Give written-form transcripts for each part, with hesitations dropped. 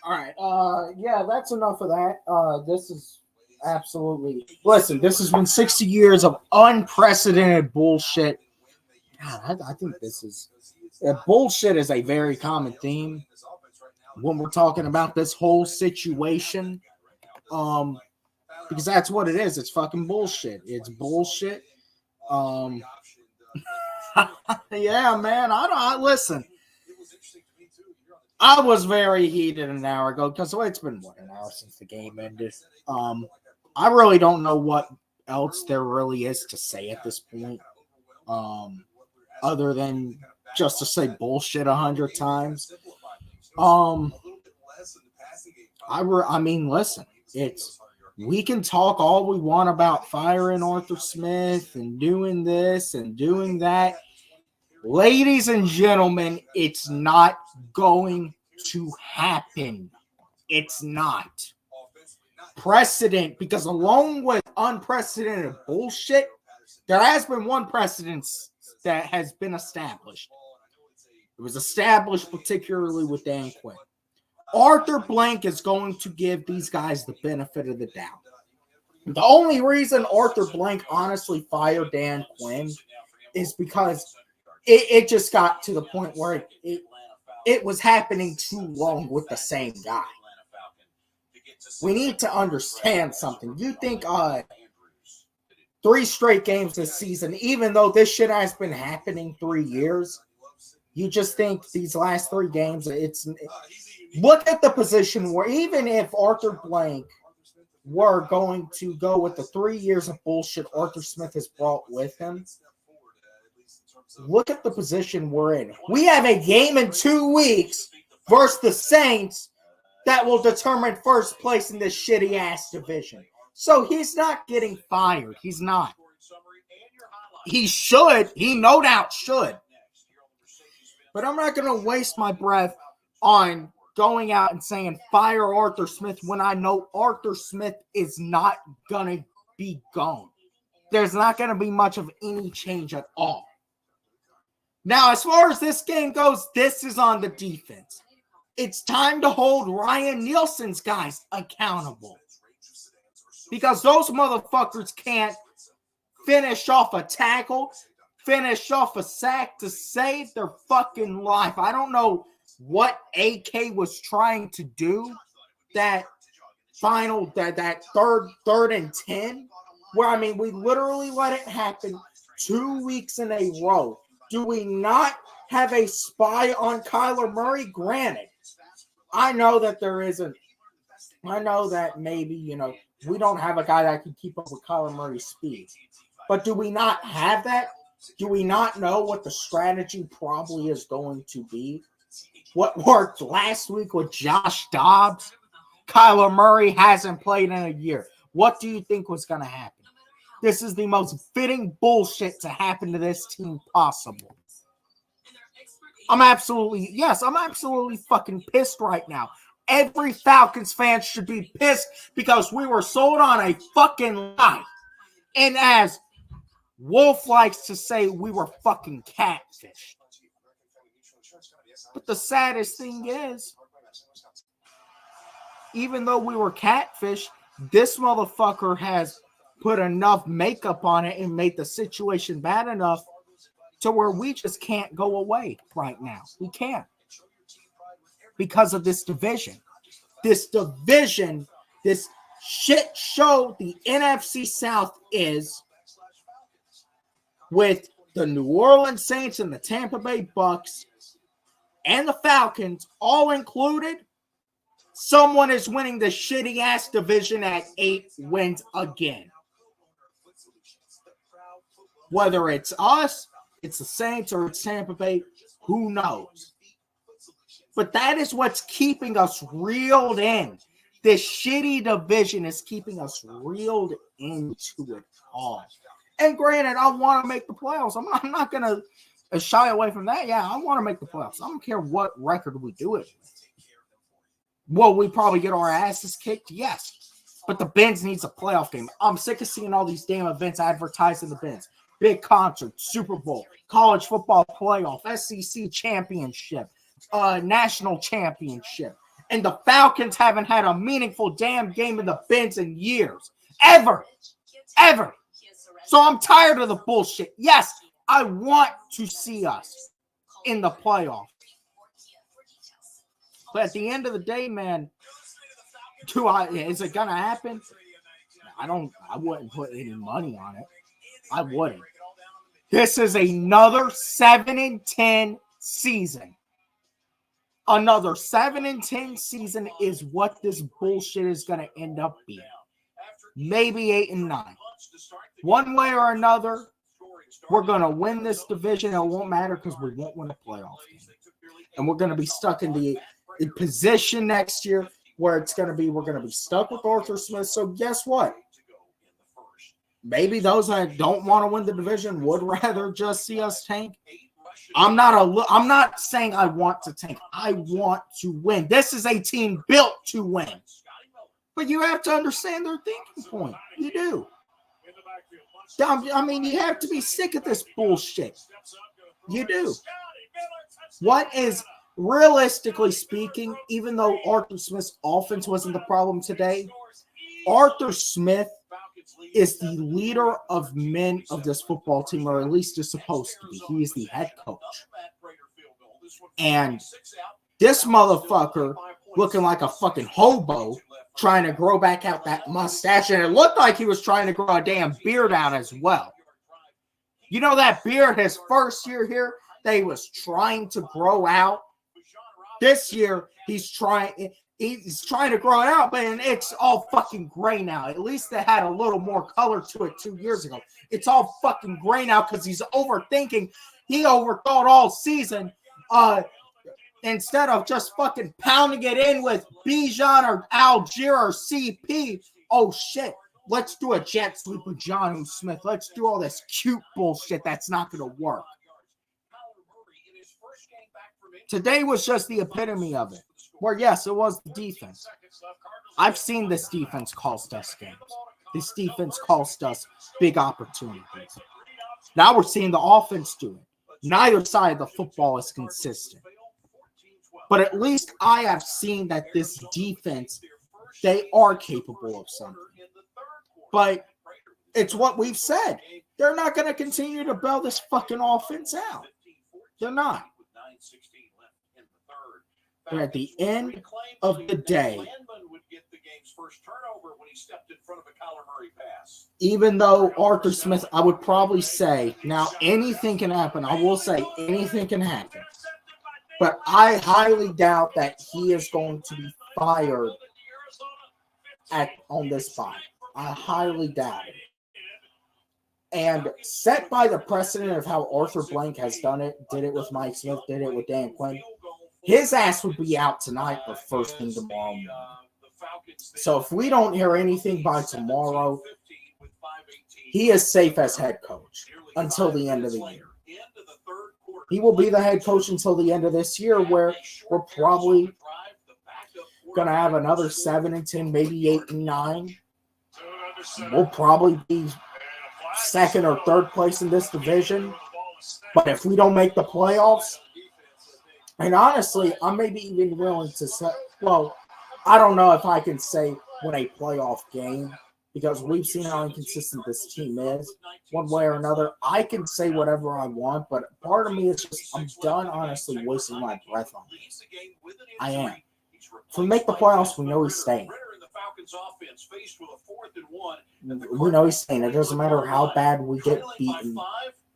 All right. Yeah, that's enough of that. This is absolutely. Listen, this has been 60 years of unprecedented bullshit. God, I think this is. Bullshit is a very common theme when we're talking about this whole situation. Because that's what it is. It's fucking bullshit. It's bullshit. Um, yeah, man. I listen. I was very heated an hour ago because it's been an hour since the game ended. I really don't know what else there really is to say at this point, other than just to say bullshit 100 times. I mean, listen, we can talk all we want about firing Arthur Smith and doing this and doing that. Ladies and gentlemen, it's not going to happen. It's not. Precedent, because along with unprecedented bullshit, there has been one precedent that has been established. It was established particularly with Dan Quinn. Arthur Blank is going to give these guys the benefit of the doubt. The only reason Arthur Blank honestly fired Dan Quinn is because it just got to the point where it was happening too long with the same guy. We need to understand something. You think 3 straight games this season, even though this shit has been happening 3 years, you just think these last 3 games, look at the position where even if Arthur Blank were going to go with the 3 years of bullshit Arthur Smith has brought with him, look at the position we're in. We have a game in 2 weeks versus the Saints that will determine first place in this shitty ass division. So he's not getting fired. He's not. He should. He no doubt should. But I'm not going to waste my breath on going out and saying fire Arthur Smith when I know Arthur Smith is not going to be gone. There's not going to be much of any change at all. Now, as far as this game goes, this is on the defense. It's time to hold Ryan Nielsen's guys accountable. Because those motherfuckers can't finish off a tackle, finish off a sack to save their fucking life. I don't know what AK was trying to do that third and 10, where, I mean, we literally let it happen 2 weeks in a row. Do we not have a spy on Kyler Murray? Granted, I know that there isn't. I know that maybe, we don't have a guy that can keep up with Kyler Murray's speed. But do we not have that? Do we not know what the strategy probably is going to be? What worked last week with Josh Dobbs? Kyler Murray hasn't played in a year. What do you think was going to happen? This is the most fitting bullshit to happen to this team possible. I'm absolutely fucking pissed right now. Every Falcons fan should be pissed because we were sold on a fucking lie. And as Wolf likes to say, we were fucking catfished. But the saddest thing is, even though we were catfished, this motherfucker has put enough makeup on it and made the situation bad enough to where we just can't go away right now. We can't. Because of this division. This shit show the NFC South is, with the New Orleans Saints and the Tampa Bay Bucks and the Falcons all included, someone is winning the shitty-ass division at 8 wins again. Whether it's us, it's the Saints, or it's Tampa Bay, who knows? But that is what's keeping us reeled in. This shitty division is keeping us reeled into it all. And granted, I want to make the playoffs. I'm not going to shy away from that. Yeah, I want to make the playoffs. I don't care what record we do it with. Will we probably get our asses kicked? Yes. But the Benz needs a playoff game. I'm sick of seeing all these damn events advertised in the Benz. Big concert, Super Bowl, college football playoff, SEC championship, national championship. And the Falcons haven't had a meaningful damn game in the Benz in years. Ever. So I'm tired of the bullshit. Yes, I want to see us in the playoffs. But at the end of the day, man, is it gonna happen? I wouldn't put any money on it. I wouldn't. This is another 7-10 season. Another 7-10 season is what this bullshit is gonna end up being. Maybe 8-9. One way or another, we're gonna win this division. It won't matter because we won't win a playoff game. And we're gonna be stuck in the position next year where it's going to be, we're going to be stuck with Arthur Smith. So guess what? Maybe those that don't want to win the division would rather just see us tank. I'm not saying I want to tank. I want to win. This is a team built to win. But you have to understand their thinking point. You do. I mean, you have to be sick of this bullshit. You do. What is, realistically speaking, even though Arthur Smith's offense wasn't the problem today, Arthur Smith is the leader of men of this football team, or at least is supposed to be. He is the head coach. And this motherfucker looking like a fucking hobo trying to grow back out that mustache, and it looked like he was trying to grow a damn beard out as well. You know that beard his first year here that he was trying to grow out? This year, he's trying to grow it out, but it's all fucking gray now. At least they had a little more color to it 2 years ago. It's all fucking gray now because he's overthinking. He overthought all season. Instead of just fucking pounding it in with Bijan or Algier or CP. Oh, shit. Let's do a jet sweep with Jonnu Smith. Let's do all this cute bullshit that's not going to work. Today was just the epitome of it. Where, yes, it was the defense. I've seen this defense cost us games. This defense cost us big opportunities. Now we're seeing the offense do it. Neither side of the football is consistent. But at least I have seen that this defense, they are capable of something. But it's what we've said. They're not going to continue to bail this fucking offense out. They're not. But at the end of the day, even though Arthur Smith, I would probably say, now anything can happen. I will say anything can happen. But I highly doubt that he is going to be fired on this spot. I highly doubt it. And set by the precedent of how Arthur Blank has done it, did it with Mike Smith, did it with Dan Quinn, his ass would be out tonight or first thing tomorrow morning. So if we don't hear anything by tomorrow, he is safe as head coach until the end of the year. He will be the head coach until the end of this year, where we're probably going to have another 7-10, maybe 8-9. We'll probably be second or third place in this division. But if we don't make the playoffs, and honestly, I'm maybe even willing to say, well, I don't know if I can say win a playoff game, because we've seen how inconsistent this team is one way or another. I can say whatever I want, but part of me is just, I'm done honestly wasting my breath on this. I am. If we make the playoffs, we know he's staying. We know he's staying. It doesn't matter how bad we get beaten.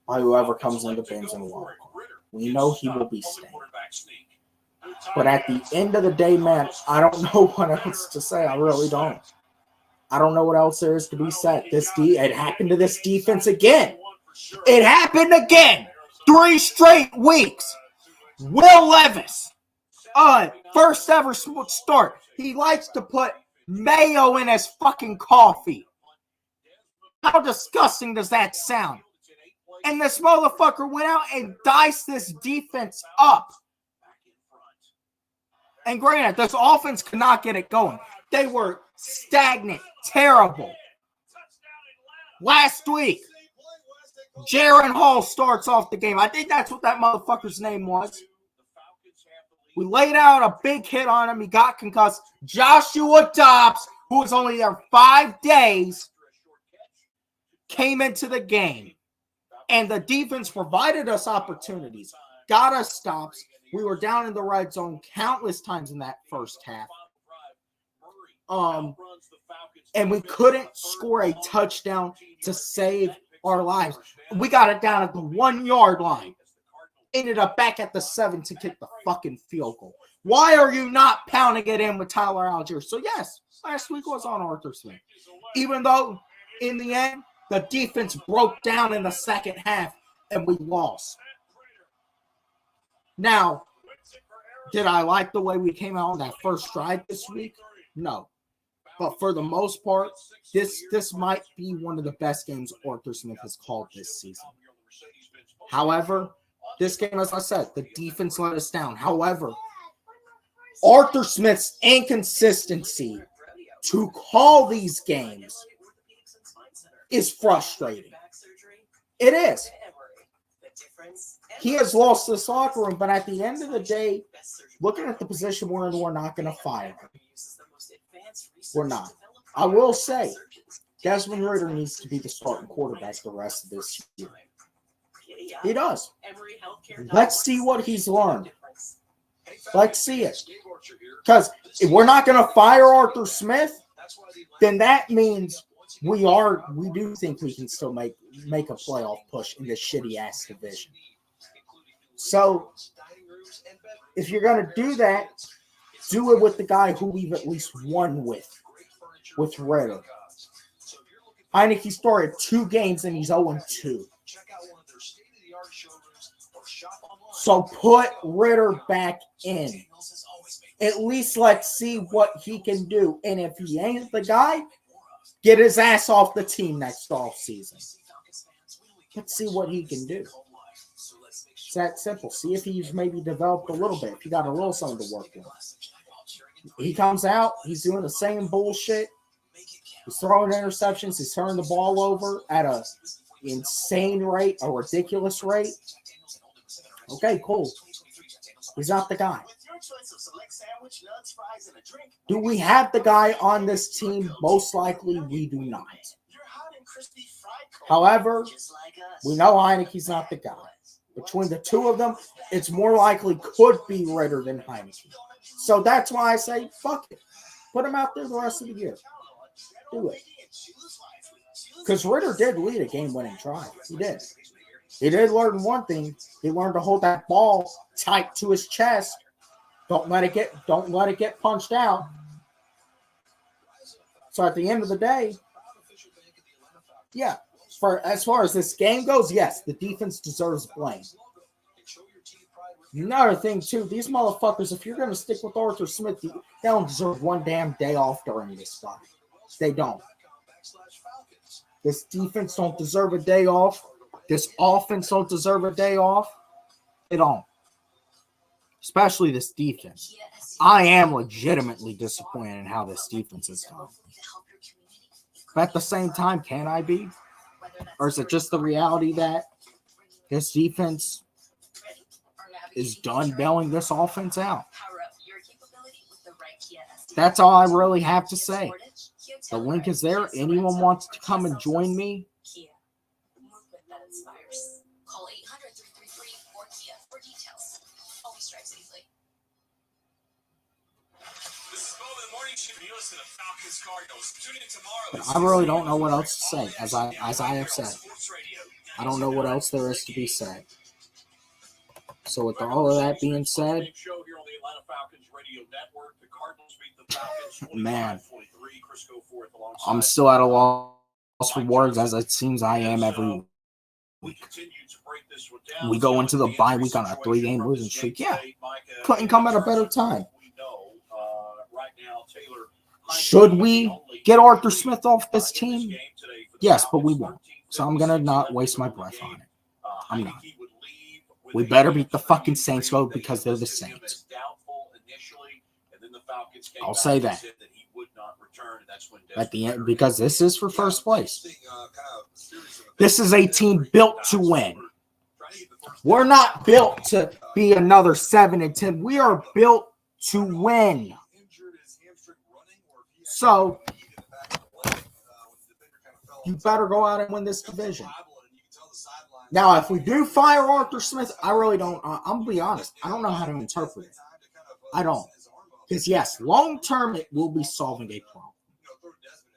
by whoever comes into Ben's and wild card. We know he will be staying. But at the end of the day, man, I don't know what else to say. I really don't. I don't know what else there is to be said. It happened to this defense again. It happened again. 3 straight weeks. Will Levis, first ever start. He likes to put mayo in his fucking coffee. How disgusting does that sound? And this motherfucker went out and diced this defense up. And granted, this offense could not get it going. They were stagnant, terrible. Last week, Jaron Hall starts off the game. I think that's what that motherfucker's name was. We laid out a big hit on him. He got concussed. Joshua Dobbs, who was only there 5 days, came into the game. And the defense provided us opportunities, got us stops. We were down in the red zone countless times in that first half. And we couldn't score a touchdown to save our lives. We got it down at the 1 yard line. Ended up back at the 7 to kick the fucking field goal. Why are you not pounding it in with Tyler Algier? So yes, last week was on Arthur Smith. Even though in the end, the defense broke down in the second half and we lost. Now, did I like the way we came out on that first drive this week? No. But for the most part, this might be one of the best games Arthur Smith has called this season. However, this game, as I said, the defense let us down. However, Arthur Smith's inconsistency to call these games is frustrating. It is. He has lost this locker room, but at the end of the day, looking at the position we're in, we're not going to fire him. We're not. I will say, Desmond Ridder needs to be the starting quarterback the rest of this year. He does. Let's see what he's learned. Let's see it. Because if we're not going to fire Arthur Smith, then that means we do think we can still make a playoff push in this shitty ass division. So if you're going to do that, do it with the guy who we've at least won with Ridder. Heineke started 2 games and he's 0-2. So put Ridder back in. At least let's see what he can do. And if he ain't the guy, get his ass off the team next offseason. Let's see what he can do. It's that simple. See if he's maybe developed a little bit. If he got a little something to work with. He comes out, he's doing the same bullshit. He's throwing interceptions. He's turning the ball over at an insane rate, a ridiculous rate. Okay, cool. He's not the guy. Do we have the guy on this team? Most likely we do not. However, we know Heineke's not the guy. Between the two of them, it's more likely could be Ridder than Heineke. So that's why I say, fuck it. Put him out there the rest of the year. Do it. Because Ridder did lead a game-winning drive. He did. He did learn one thing. He learned to hold that ball tight to his chest. Don't let it get punched out. So at the end of the day, yeah, as far as this game goes, yes, the defense deserves blame. Another thing, too, these motherfuckers, if you're going to stick with Arthur Smith, they don't deserve one damn day off during this fight. They don't. This defense don't deserve a day off. This offense don't deserve a day off. They don't. Especially this defense. I am legitimately disappointed in how this defense has gone. But at the same time, can I be? Or is it just the reality that this defense is done bailing this offense out? That's all I really have to say. The link is there. Anyone wants to come and join me? Call 800-333-4KIA for details. Always drive safely. This is Bowman Morning But I really don't know what else to say. As I have said, I don't know what else there is to be said. So with all of that being said, man, I'm still at a loss for words, as it seems I am every week. We go into the bye week on a 3-game losing streak. Yeah, couldn't come at a better time. Should we get Arthur Smith off this team? Yes, but we won't. So I'm going to not waste my breath on it. I'm not. We better beat the fucking Saints, though, because they're the Saints. I'll say that. At the end, because this is for first place. This is a team built to win. We're not built to be another 7-10. We are built to win. So you better go out and win this division. Now, if we do fire Arthur Smith, I really don't. I'm going to be honest. I don't know how to interpret it. I don't. Because, yes, long-term, it will be solving a problem.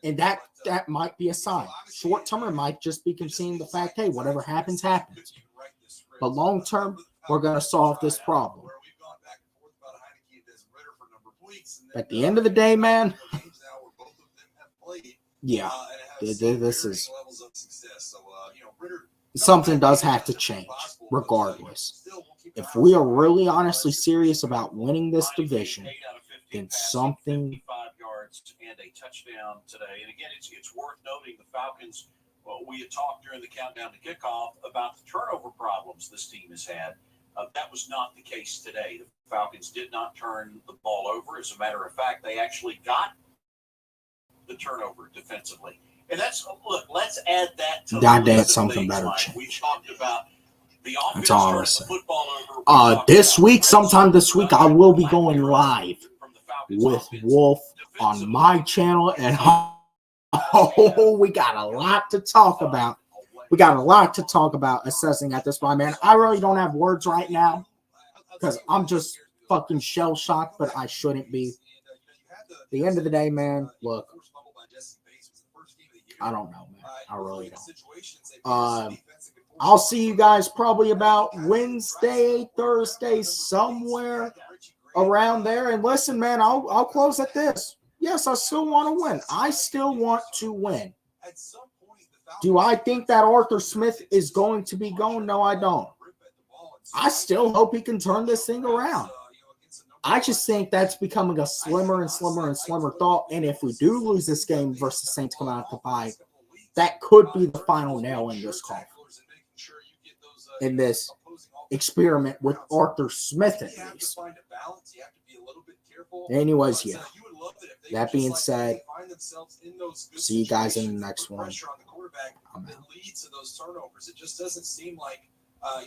And that might be a sign. Short-term, it might just be conceding the fact, hey, whatever happens, happens. But long-term, we're going to solve this problem. At the end of the day, man, yeah, this is something does have to change, regardless. If we are really honestly serious about winning this division, then something. And a touchdown today. And again, it's worth noting the Falcons. Well, we had talked during the countdown to kickoff about the turnover problems this team has had. That was not the case today. The Falcons did not turn the ball over. As a matter of fact, they actually got the turnover defensively. And that's, look, let's add that to the something better. We talked about the offense turning the football over. This week, sometime this week, I will be going live with Wolf on my channel. And we got a lot to talk about. We got a lot to talk about assessing at this point, man. I really don't have words right now because I'm just fucking shell-shocked, but I shouldn't be. At the end of the day, man, look, I don't know, man. I really don't. I'll see you guys probably about Wednesday, Thursday, somewhere around there. And listen, man, I'll close at this. Yes, I still want to win. I still want to win. Do I think that Arthur Smith is going to be going? No, I don't. I still hope he can turn this thing around. I just think that's becoming a slimmer and slimmer and slimmer thought. And if we do lose this game versus Saints coming out the bye, that could be the final nail in this coffin. In this experiment with Arthur Smith, at least. Anyways, yeah. That being said, see you guys in the next one. I'm out.